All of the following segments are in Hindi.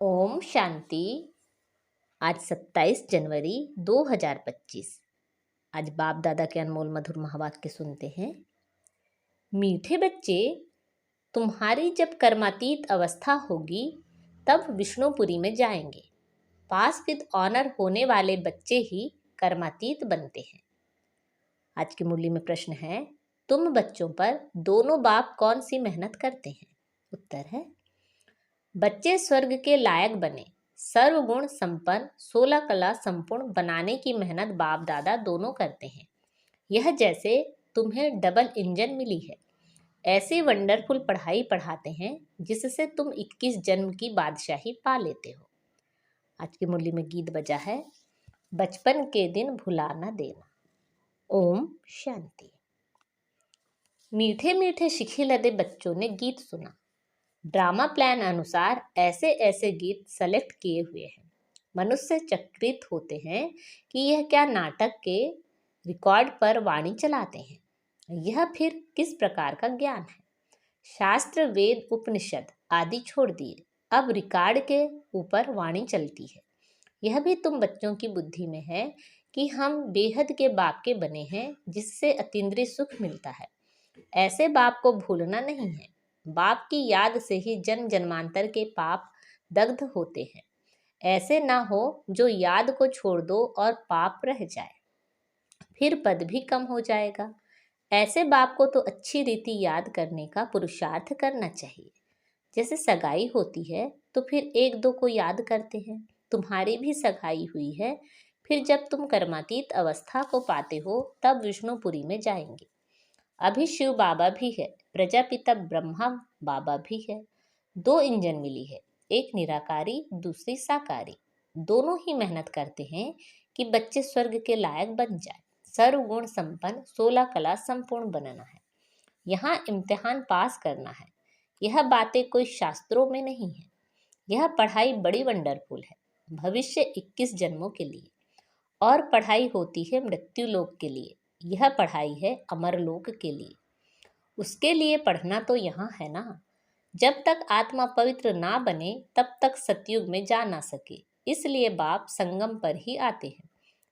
ओम शांति। आज 27 जनवरी 2025। आज बाप दादा के अनमोल मधुर महावाक्य सुनते हैं। मीठे बच्चे, तुम्हारी जब कर्मातीत अवस्था होगी तब विष्णुपुरी में जाएंगे। पास विद ऑनर होने वाले बच्चे ही कर्मातीत बनते हैं। आज की मुरली में प्रश्न है, तुम बच्चों पर दोनों बाप कौन सी मेहनत करते हैं? उत्तर है, बच्चे स्वर्ग के लायक बने, सर्वगुण संपन्न, 16 कला संपूर्ण बनाने की मेहनत बाप दादा दोनों करते हैं। यह जैसे तुम्हें डबल इंजन मिली है, ऐसी वंडरफुल पढ़ाई पढ़ाते हैं जिससे तुम 21 जन्म की बादशाही पा लेते हो। आज की मुरली में गीत बजा है, बचपन के दिन भुला न देना। ओम शांति। मीठे मीठे शिखी लदे बच्चों ने गीत सुना। ड्रामा प्लान अनुसार ऐसे ऐसे गीत सेलेक्ट किए हुए हैं। मनुष्य चकित होते हैं कि यह क्या नाटक के रिकॉर्ड पर वाणी चलाते हैं। यह फिर किस प्रकार का ज्ञान है? शास्त्र वेद उपनिषद आदि छोड़ दिए, अब रिकॉर्ड के ऊपर वाणी चलती है। यह भी तुम बच्चों की बुद्धि में है कि हम बेहद के बाप के बने हैं, जिससे अतीन्द्रिय सुख मिलता है। ऐसे बाप को भूलना नहीं है। बाप की याद से ही जन्म जन्मांतर के पाप दग्ध होते हैं। ऐसे ना हो जो याद को छोड़ दो और पाप रह जाए, फिर पद भी कम हो जाएगा। ऐसे बाप को तो अच्छी रीति याद करने का पुरुषार्थ करना चाहिए। जैसे सगाई होती है तो फिर एक दो को याद करते हैं। तुम्हारी भी सगाई हुई है, फिर जब तुम कर्मातीत अवस्था को पाते हो तब विष्णुपुरी में जाएंगे। अभी शिव बाबा भी है, प्रजापिता ब्रह्मा बाबा भी है। 2 इंजन मिली है, एक निराकारी दूसरी साकारी। दोनों ही मेहनत करते हैं कि बच्चे स्वर्ग के लायक बन जाए। सर्वगुण संपन्न, 16 कला संपूर्ण बनना है। यहाँ इम्तिहान पास करना है। यह बातें कोई शास्त्रों में नहीं है। यह पढ़ाई बड़ी वंडरफुल है, भविष्य 21 जन्मों के लिए। और पढ़ाई होती है मृत्यु लोक के लिए। यह पढ़ाई है अमरलोक के लिए। उसके लिए पढ़ना तो यहाँ है ना। जब तक आत्मा पवित्र ना बने तब तक सतयुग में जा ना सके, इसलिए बाप संगम पर ही आते हैं।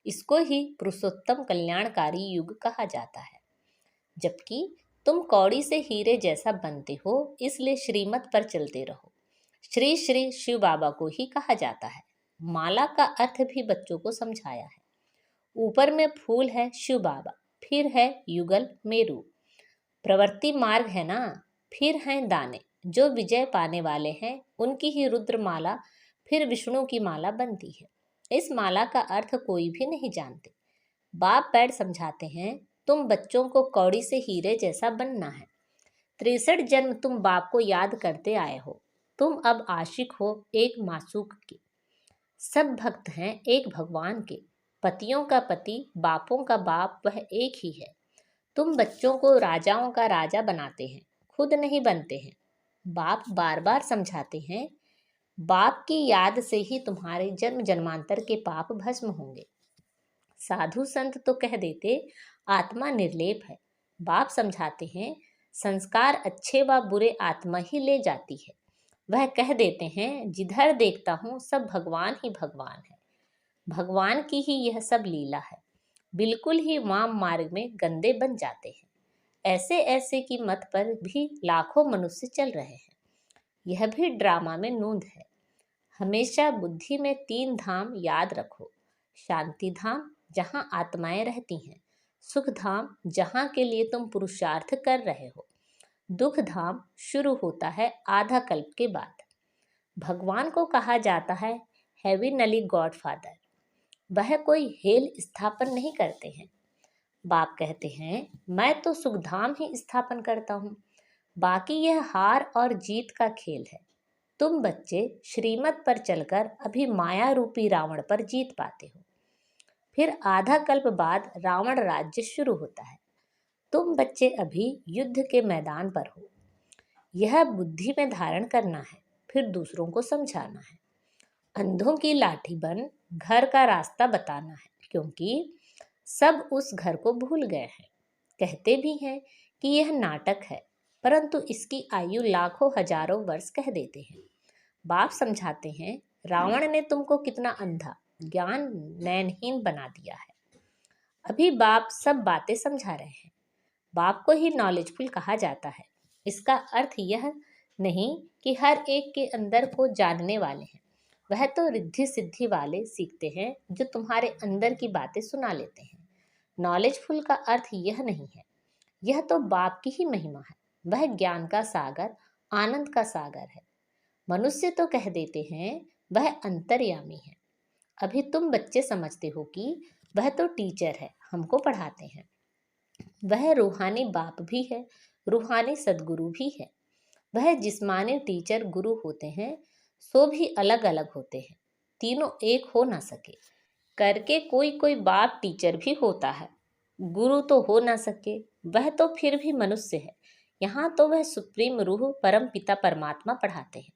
इसको ही पुरुषोत्तम कल्याणकारी युग कहा जाता है। जबकि तुम कौड़ी से हीरे जैसा बनते हो, इसलिए श्रीमत पर चलते रहो। श्री श्री शिव बाबा को ही कहा जाता है। माला का अर्थ भी बच्चों को समझाया है। ऊपर में फूल है शिव बाबा, फिर है युगल मेरू, प्रवृत्ति मार्ग है ना, फिर हैं दाने। जो विजय पाने वाले हैं उनकी ही रुद्र माला, फिर विष्णु की माला बनती है। इस माला का अर्थ कोई भी नहीं जानते। बाप बैठ समझाते हैं, तुम बच्चों को कौड़ी से हीरे जैसा बनना है। 63 जन्म तुम बाप को याद करते आए हो। तुम अब आशिक हो एक मासूक के। सब भक्त हैं एक भगवान के। पतियों का पति, बापों का बाप वह एक ही है। तुम बच्चों को राजाओं का राजा बनाते हैं, खुद नहीं बनते हैं। बाप बार बार समझाते हैं, बाप की याद से ही तुम्हारे जन्म जन्मांतर के पाप भस्म होंगे। साधु संत तो कह देते आत्मा निर्लेप है। बाप समझाते हैं, संस्कार अच्छे व बुरे आत्मा ही ले जाती है। वह कह देते हैं, जिधर देखता हूँ सब भगवान ही भगवान है। भगवान की ही यह सब लीला है। बिल्कुल ही वाम मार्ग में गंदे बन जाते हैं। ऐसे ऐसे की मत पर भी लाखों मनुष्य चल रहे हैं। यह भी ड्रामा में नूंद है। हमेशा बुद्धि में 3 धाम याद रखो। शांति धाम जहाँ आत्माएं रहती हैं, सुख धाम जहाँ के लिए तुम पुरुषार्थ कर रहे हो, दुख धाम शुरू होता है आधा कल्प के बाद। भगवान को कहा जाता है हेविनली गॉड फादर। वह कोई हेल स्थापन नहीं करते हैं। बाप कहते हैं, मैं तो सुखधाम ही स्थापन करता हूँ, बाकी यह हार और जीत का खेल है। तुम बच्चे श्रीमत पर चलकर अभी माया रूपी रावण पर जीत पाते हो, फिर आधा कल्प बाद रावण राज्य शुरू होता है। तुम बच्चे अभी युद्ध के मैदान पर हो। यह बुद्धि में धारण करना है, फिर दूसरों को समझाना है। अंधों की लाठी बन घर का रास्ता बताना है, क्योंकि सब उस घर को भूल गए हैं। कहते भी हैं कि यह नाटक है, परंतु इसकी आयु लाखों हजारों वर्ष कह देते हैं। बाप समझाते हैं, रावण ने तुमको कितना अंधा, ज्ञान नयनहीन बना दिया है। अभी बाप सब बातें समझा रहे हैं। बाप को ही नॉलेजफुल कहा जाता है। इसका अर्थ यह नहीं कि हर एक के अंदर को जानने वाले हैं। वह तो रिद्धि सिद्धि वाले सीखते हैं जो तुम्हारे अंदर की बातें सुना लेते हैं। नॉलेजफुल का अर्थ यह नहीं है। यह तो बाप की ही महिमा है। वह ज्ञान का सागर, आनंद का सागर है। मनुष्य तो कह देते हैं वह अंतर्यामी है। अभी तुम बच्चे समझते हो कि वह तो टीचर है, हमको पढ़ाते हैं। वह रूहानी बाप भी है, रूहानी सदगुरु भी है। वह जिस्मानी टीचर गुरु होते हैं, सो भी अलग अलग होते हैं। तीनों एक हो ना सके करके कोई कोई बाप टीचर भी होता है, गुरु तो हो ना सके, वह तो फिर भी मनुष्य है। यहाँ तो वह सुप्रीम रूह परम पिता परमात्मा पढ़ाते हैं।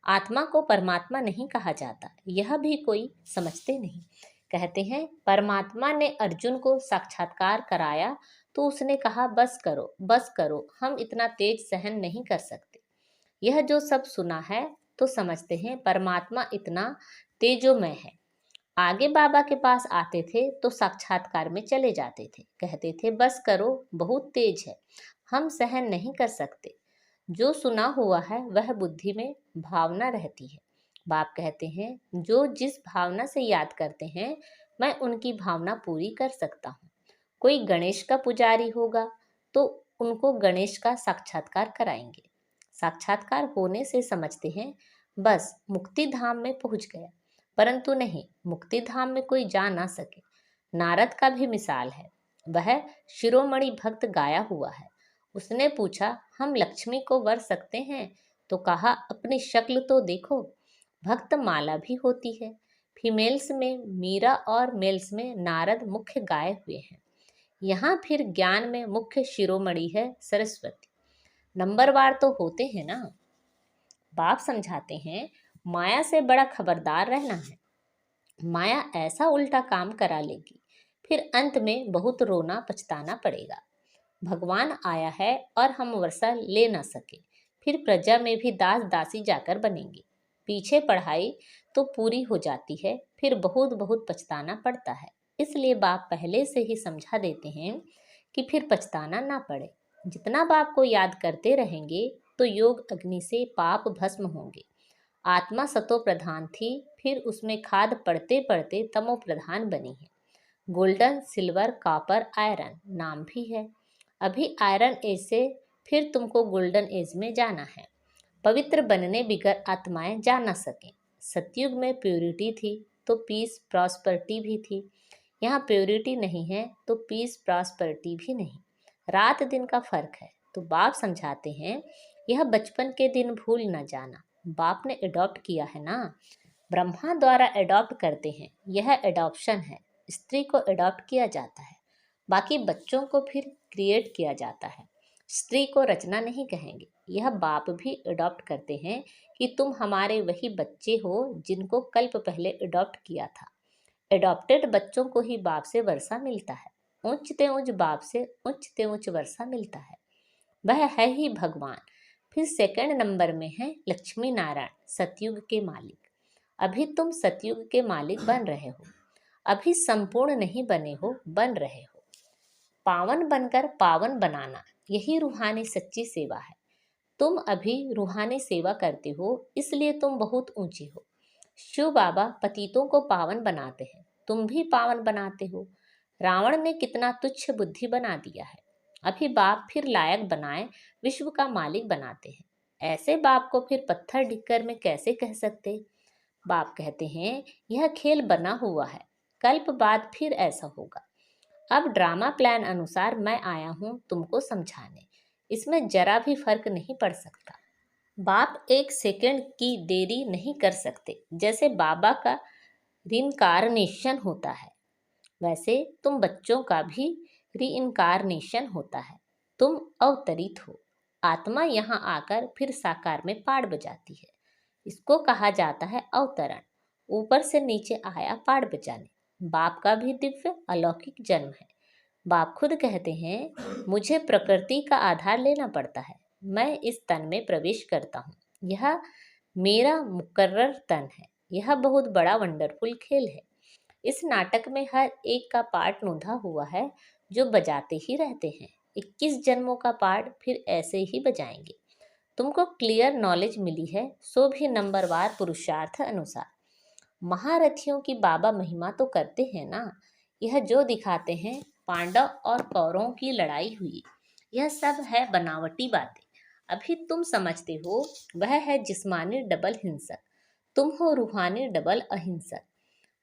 आत्मा को परमात्मा नहीं कहा जाता, यह भी कोई समझते नहीं। कहते हैं परमात्मा ने अर्जुन को साक्षात्कार कराया तो उसने कहा बस करो, हम इतना तेज सहन नहीं कर सकते। यह जो सब सुना है तो समझते हैं परमात्मा इतना तेजोमय है। आगे बाबा के पास आते थे तो साक्षात्कार में चले जाते थे, कहते थे बस करो, बहुत तेज है, हम सहन नहीं कर सकते। जो सुना हुआ है वह बुद्धि में भावना रहती है। बाप कहते हैं जो जिस भावना से याद करते हैं मैं उनकी भावना पूरी कर सकता हूँ। कोई गणेश का पुजारी होगा तो उनको गणेश का साक्षात्कार कराएंगे। साक्षात्कार होने से समझते हैं बस मुक्ति धाम में पहुंच गया, परंतु नहीं, मुक्ति धाम में कोई जा ना सके। नारद का भी मिसाल है। वह शिरोमणि भक्त गाया हुआ है। उसने पूछा हम लक्ष्मी को वर सकते हैं? तो कहा अपनी शक्ल तो देखो। भक्त माला भी होती है। फीमेल्स में मीरा और मेल्स में नारद मुख्य गाए हुए हैं। यहाँ फिर ज्ञान में मुख्य शिरोमणि है सरस्वती। नंबरवार तो होते हैं ना। बाप समझाते हैं माया से बड़ा खबरदार रहना है। माया ऐसा उल्टा काम करा लेगी, फिर अंत में बहुत रोना पछताना पड़ेगा। भगवान आया है और हम वर्षा ले ना सके, फिर प्रजा में भी दास दासी जाकर बनेंगे। पीछे पढ़ाई तो पूरी हो जाती है, फिर बहुत बहुत पछताना पड़ता है। इसलिए बाप पहले से ही समझा देते हैं कि फिर पछताना ना पड़े। जितना बाप को याद करते रहेंगे तो योग अग्नि से पाप भस्म होंगे। आत्मा सतो प्रधान थी, फिर उसमें खाद पड़ते पड़ते तमो प्रधान बनी है। गोल्डन, सिल्वर, कॉपर, आयरन नाम भी है। अभी आयरन एज से फिर तुमको गोल्डन एज में जाना है। पवित्र बनने बिगर आत्माएं जा ना सकें। सतयुग में प्योरिटी थी तो पीस प्रॉस्पेरिटी भी थी। यहाँ प्योरिटी नहीं है तो पीस प्रॉस्पेरिटी भी नहीं। रात दिन का फर्क है। तो बाप समझाते हैं यह बचपन के दिन भूल न जाना। बाप ने अडॉप्ट किया है ना। ब्रह्मा द्वारा अडॉप्ट करते हैं, यह अडॉप्शन है। स्त्री को अडॉप्ट किया जाता है, बाकी बच्चों को फिर क्रिएट किया जाता है। स्त्री को रचना नहीं कहेंगे। यह बाप भी अडॉप्ट करते हैं कि तुम हमारे वही बच्चे हो जिनको कल्प पहले अडॉप्ट किया था। एडॉप्टेड बच्चों को ही बाप से वर्षा मिलता है। ऊंचते ऊंच बाप से ऊंचते ऊंच वर्षा मिलता है। वह है ही भगवान। फिर सेकंड नंबर में है लक्ष्मी नारायण, सतयुग के मालिक। अभी तुम सतयुग के मालिक बन रहे हो। अभी संपूर्ण नहीं बने हो, बन रहे हो। पावन बनकर पावन बनाना, यही रूहानी सच्ची सेवा है। तुम अभी रूहानी सेवा करते हो, इसलिए तुम बहुत ऊंचे हो। शिव बाबा पतितों को पावन बनाते हैं, तुम भी पावन बनाते हो। रावण ने कितना तुच्छ बुद्धि बना दिया है। अभी बाप फिर लायक बनाए विश्व का मालिक बनाते हैं। ऐसे बाप को फिर पत्थर ढिक्कर में कैसे कह सकते। बाप कहते हैं यह खेल बना हुआ है, कल्प बाद फिर ऐसा होगा। अब ड्रामा प्लान अनुसार मैं आया हूँ तुमको समझाने। इसमें जरा भी फर्क नहीं पड़ सकता। बाप एक सेकंड की देरी नहीं कर सकते। जैसे बाबा का रिइंकारनेशन होता है, वैसे तुम बच्चों का भी रीइंकारनेशन होता है। तुम अवतरित हो। आत्मा यहाँ आकर फिर साकार में पाड़ बजाती है। इसको कहा जाता है अवतरण। ऊपर से नीचे आया पाड़ बजाने। बाप का भी दिव्य अलौकिक जन्म है। बाप खुद कहते हैं मुझे प्रकृति का आधार लेना पड़ता है। मैं इस तन में प्रवेश करता हूँ। यह मेरा मुकर्रर तन है। यह बहुत बड़ा वंडरफुल खेल है। इस नाटक में हर एक का पार्ट नोंधा हुआ है जो बजाते ही रहते हैं। 21 जन्मों का पार्ट फिर ऐसे ही बजाएंगे। तुमको क्लियर नॉलेज मिली है, सो भी नंबरवार पुरुषार्थ अनुसार। महारथियों की बाबा महिमा तो करते हैं ना। यह जो दिखाते हैं पांडव और कौरवों की लड़ाई हुई, यह सब है बनावटी बातें। अभी तुम समझते हो वह है जिस्मानी डबल हिंसक, तुम हो रूहानी डबल अहिंसक।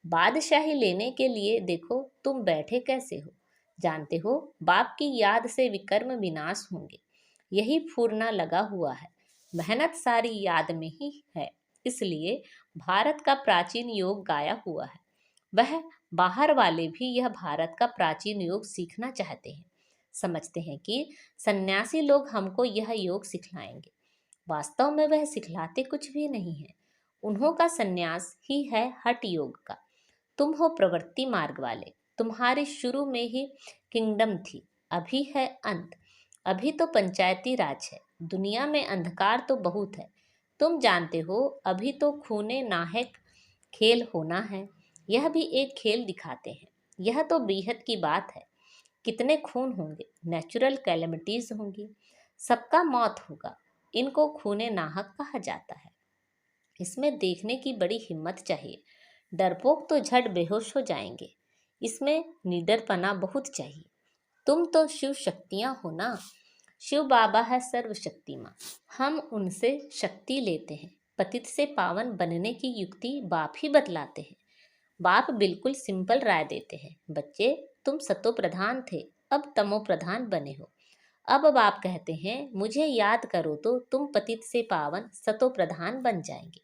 बादशाही लेने के लिए देखो तुम बैठे कैसे हो। जानते हो बाप की याद से विकर्म विनाश होंगे। यही फूरना लगा हुआ है। मेहनत सारी याद में ही है। इसलिए भारत का प्राचीन योग गाया हुआ है। वह बाहर वाले भी यह भारत का प्राचीन योग सीखना चाहते हैं। समझते हैं कि सन्यासी लोग हमको यह योग सिखलाएंगे। वास्तव में वह सिखलाते कुछ भी नहीं है। उन्हों का सन्यास ही है हठ योग का। तुम हो प्रवृत्ति मार्ग वाले। तुम्हारी शुरू में ही किंगडम थी, अभी है अंत। अभी तो पंचायती राज है। दुनिया में अंधकार तो बहुत है। तुम जानते हो अभी तो खूने नाहक खेल होना है। यह भी एक खेल दिखाते हैं। यह तो बेहद की बात है। कितने खून होंगे, नेचुरल कैलेमिटीज होंगी, सबका मौत होगा। इनको खूने नाहक कहा जाता है। इसमें देखने की बड़ी हिम्मत चाहिए। डरपोक तो झट बेहोश हो जाएंगे। इसमें निडरपना बहुत चाहिए। तुम तो शिव शक्तियां हो ना। शिव बाबा है सर्वशक्तिमान। हम उनसे शक्ति लेते हैं। पतित से पावन बनने की युक्ति बाप ही बतलाते हैं। बाप बिल्कुल सिंपल राय देते हैं। बच्चे, तुम सतो प्रधान थे, अब तमो प्रधान बने हो। अब बाप कहते हैं मुझे याद करो तो तुम पतित से पावन सतो प्रधान बन जाएंगे।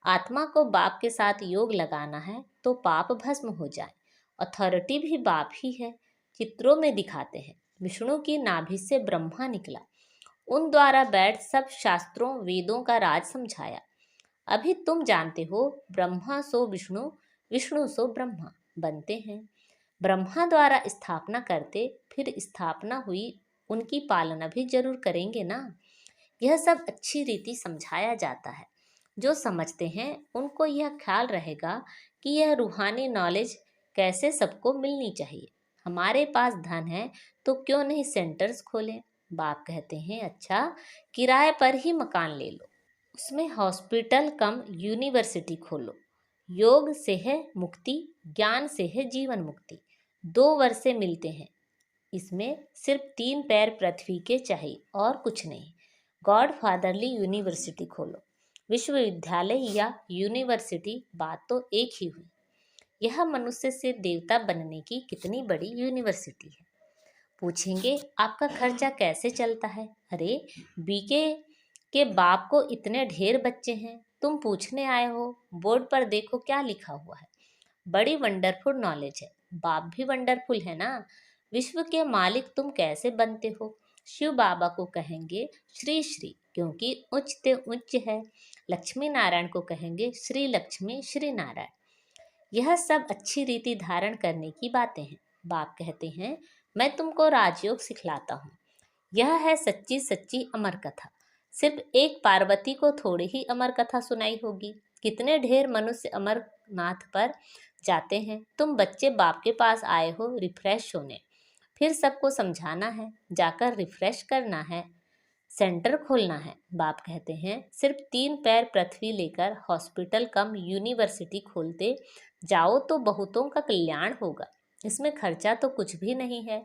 आत्मा को बाप के साथ योग लगाना है तो पाप भस्म हो जाए। अथॉरिटी भी बाप ही है। चित्रों में दिखाते हैं विष्णु की नाभि से ब्रह्मा निकला। उन द्वारा बैठ सब शास्त्रों वेदों का राज समझाया। अभी तुम जानते हो ब्रह्मा सो विष्णु, विष्णु सो ब्रह्मा बनते हैं। ब्रह्मा द्वारा स्थापना करते, फिर स्थापना हुई, उनकी पालना भी जरूर करेंगे ना। यह सब अच्छी रीति समझाया जाता है। जो समझते हैं उनको यह ख्याल रहेगा कि यह रूहानी नॉलेज कैसे सबको मिलनी चाहिए। हमारे पास धन है तो क्यों नहीं सेंटर्स खोलें। बाप कहते हैं अच्छा, किराए पर ही मकान ले लो, उसमें हॉस्पिटल कम यूनिवर्सिटी खोलो। योग से है मुक्ति, ज्ञान से है जीवन मुक्ति। 2 वर्षे मिलते हैं। इसमें सिर्फ 3 पैर पृथ्वी के चाहिए और कुछ नहीं। गॉड फादरली यूनिवर्सिटी खोलो। विश्वविद्यालय या यूनिवर्सिटी बात तो एक ही हुई। यह मनुष्य से देवता बनने की कितनी बड़ी यूनिवर्सिटी है। पूछेंगे आपका खर्चा कैसे चलता है। अरे, बीके के बाप को इतने ढेर बच्चे हैं, तुम पूछने आए हो। बोर्ड पर देखो क्या लिखा हुआ है। बड़ी वंडरफुल नॉलेज है। बाप भी वंडरफुल है ना। विश्व के मालिक तुम कैसे बनते हो। शिव बाबा को कहेंगे श्री श्री, क्योंकि उच्च ते उच्च है। लक्ष्मी नारायण को कहेंगे श्री लक्ष्मी श्री नारायण। यह सब अच्छी रीति धारण करने की बातें हैं। बाप कहते हैं मैं तुमको राजयोग सिखलाता हूँ। यह है सच्ची सच्ची अमर कथा। सिर्फ एक पार्वती को थोड़ी ही अमर कथा सुनाई होगी। कितने ढेर मनुष्य अमरनाथ पर जाते हैं। तुम बच्चे बाप के पास आए हो रिफ्रेश होने, फिर सबको समझाना है, जाकर रिफ्रेश करना है, सेंटर खोलना है। बाप कहते हैं सिर्फ 3 पैर पृथ्वी लेकर हॉस्पिटल कम यूनिवर्सिटी खोलते जाओ तो बहुतों का कल्याण होगा। इसमें खर्चा तो कुछ भी नहीं है।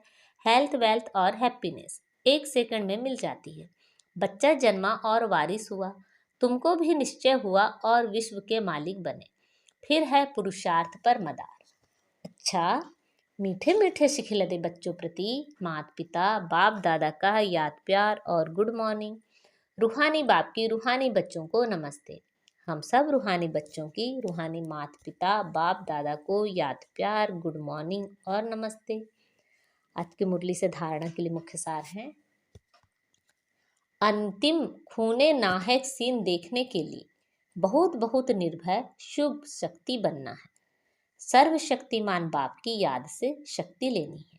हेल्थ वेल्थ और हैप्पीनेस 1 सेकंड में मिल जाती है। बच्चा जन्मा और वारिस हुआ, तुमको भी निश्चय हुआ और विश्व के मालिक बने। फिर है पुरुषार्थ पर मदार। अच्छा, मीठे मीठे सिखिलते बच्चों प्रति माता पिता बाप दादा का याद प्यार और गुड मॉर्निंग। रूहानी बाप की रूहानी बच्चों को नमस्ते। हम सब रूहानी बच्चों की रूहानी माता पिता बाप दादा को याद प्यार, गुड मॉर्निंग और नमस्ते। आज की मुरली से धारणा के लिए मुख्य सार है। अंतिम खूने नाहक सीन देखने के लिए बहुत बहुत निर्भय शुभ शक्ति बनना है। सर्वशक्तिमान बाप की याद से शक्ति लेनी है।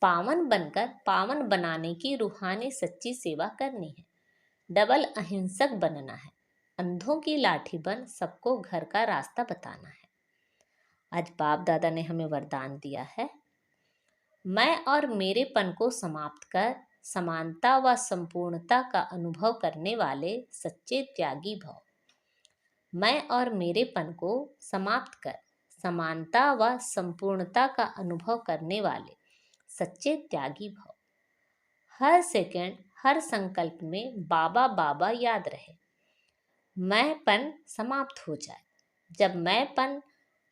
पावन बनकर पावन बनाने की रूहानी सच्ची सेवा करनी है। डबल अहिंसक बनना है। अंधों की लाठी बन सबको घर का रास्ता बताना है। आज बाप दादा ने हमें वरदान दिया है, मैं और मेरेपन को समाप्त कर समानता व संपूर्णता का अनुभव करने वाले सच्चे त्यागी भव। मैं और मेरेपन को समाप्त कर समानता व संपूर्णता का अनुभव करने वाले सच्चे त्यागी भव। हर सेकंड, हर संकल्प में बाबा बाबा याद रहे। मैंपन समाप्त हो जाए। जब मैंपन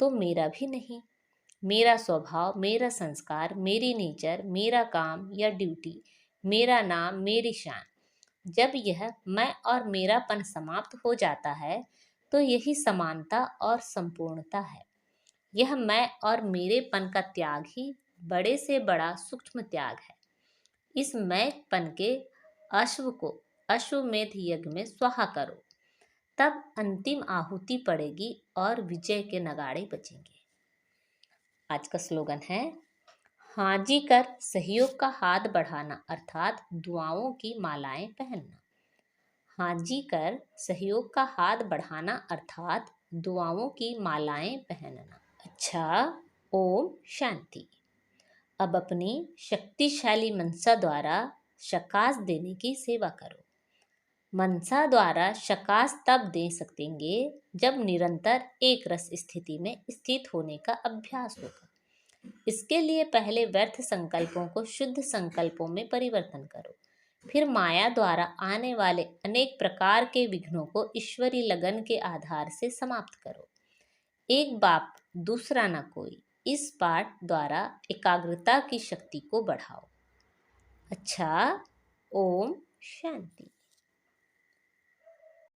तो मेरा भी नहीं, मेरा स्वभाव, मेरा संस्कार, मेरी नेचर, मेरा काम या ड्यूटी, मेरा नाम, मेरी शान, जब यह मैं और मेरापन समाप्त हो जाता है तो यही समानता और संपूर्णता है। यह मैं और मेरेपन का त्याग ही बड़े से बड़ा सूक्ष्म त्याग है। इस मैंपन के अश्व को अश्वमेध यज्ञ में स्वाहा करो, तब अंतिम आहुति पड़ेगी और विजय के नगाड़े बजेंगे। आज का स्लोगन है, हाजी कर सहयोग का हाथ बढ़ाना अर्थात दुआओं की मालाएं पहनना। हाजी कर सहयोग का हाथ बढ़ाना अर्थात दुआओं की मालाएं पहनना। अच्छा, ओम शांति। अब अपनी शक्तिशाली मनसा द्वारा शकास देने की सेवा करो। मनसा द्वारा शकास तब दे सकेंगे जब निरंतर एक रस स्थिति में स्थित होने का अभ्यास होगा। इसके लिए पहले व्यर्थ संकल्पों को शुद्ध संकल्पों में परिवर्तन करो। फिर माया द्वारा आने वाले अनेक प्रकार के विघ्नों को ईश्वरी लगन के आधार से समाप्त करो। एक बाप दूसरा न कोई, इस पाठ द्वारा एकाग्रता की शक्ति को बढ़ाओ। अच्छा, ओम शांति।